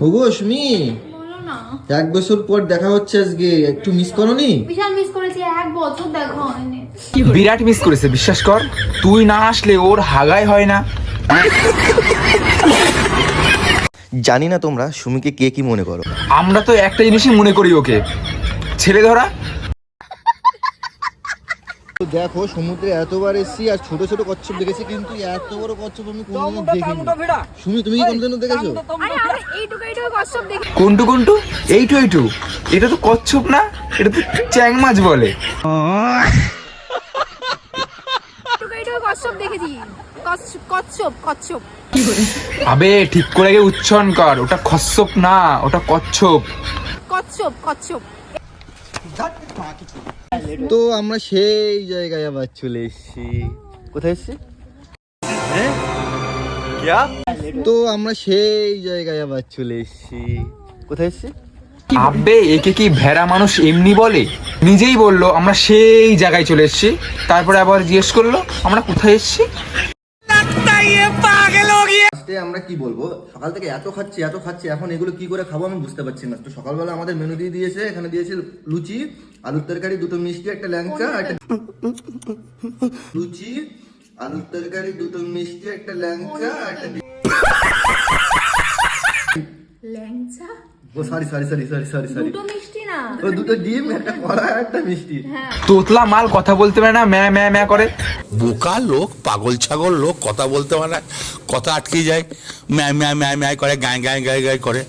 ওগো সুমি, বলো না। 1 বছর পর দেখা হচ্ছে আজকে, একটু মিস করোনি? বিশাল মিস করেছি, 1 বছর দেখা হয়নি। বিরাট মিস করেছে, বিশ্বাস কর। তুই না আসলে ওর হাগাই হয় না। জানি না তোমরা সুমিকে কে কি মনে করো। আমরা তো একটা জিনিসই মনে করি, ওকে ছেলে ধরা। দেখো সমুদ্রে এতবার এসেছি আর ছোট ছোট কচ্ছপ দেখেছি, কিন্তু এত বড় কচ্ছপ আমি কোনোদিনও দেখিনি। সুমি, তুমি কি কোনোদিনও দেখেছো? আরে আমি এইটুকু কচ্ছপ দেখি। কোনটু কোনটু? এইটু। এটা তো কচ্ছপ না, এটা তো চ্যাং মাছ বলে। এইটুকু কচ্ছপ দেখেছি। কচ্ছপ। আবে ঠিক করে গিয়ে উচ্চারণ কর, ওটা খচ্ছপ না, ওটা কচ্ছপ। কচ্ছপ। তো আমরা সেই জায়গায় আবার চলে এসেছি। কোথায় এসেছি? তো আমরা সেই জায়গায় আবার চলে এসেছি। কোথায় এসেছি? আবে একে কি ভেড়া মানুষ এমনি বলে? নিজেই বললো আমরা সেই জায়গায় চলে এসেছি, তারপরে আবার জিজ্ঞেস করলো আমরা কোথায় এসেছি। আজকে আমরা কি বলবো, সকাল থেকে এত খাচ্ছি, এখন এগুলো কি করে খাবো আমি বুঝতে পারছি না। তো সকালবেলা আমাদের মেনু দিয়ে দিয়েছে, এখানে দিয়েছে লুচি, আলুর তরকারি, 2টো মিষ্টি, একটা ল্যাংচা, লুচি, আলুর তরকারি, 2টো মিষ্টি, একটা ল্যাংচা, একটা ল্যাংচা? ও সরি, দুটো মিষ্টি না, ও 2টো ডিম, একটা কলা, একটা মিষ্টি। তোতলা মাল কথা বলতে পারে না, ম্যা করে। বোকা লোক, পাগল ছাগল লোক, কথা বলতে পারে না, কথা আটকে যায়, ম্যায় ম্যায় ম্যায় ম্যায় করে, গায় গায় গায় গায় করে।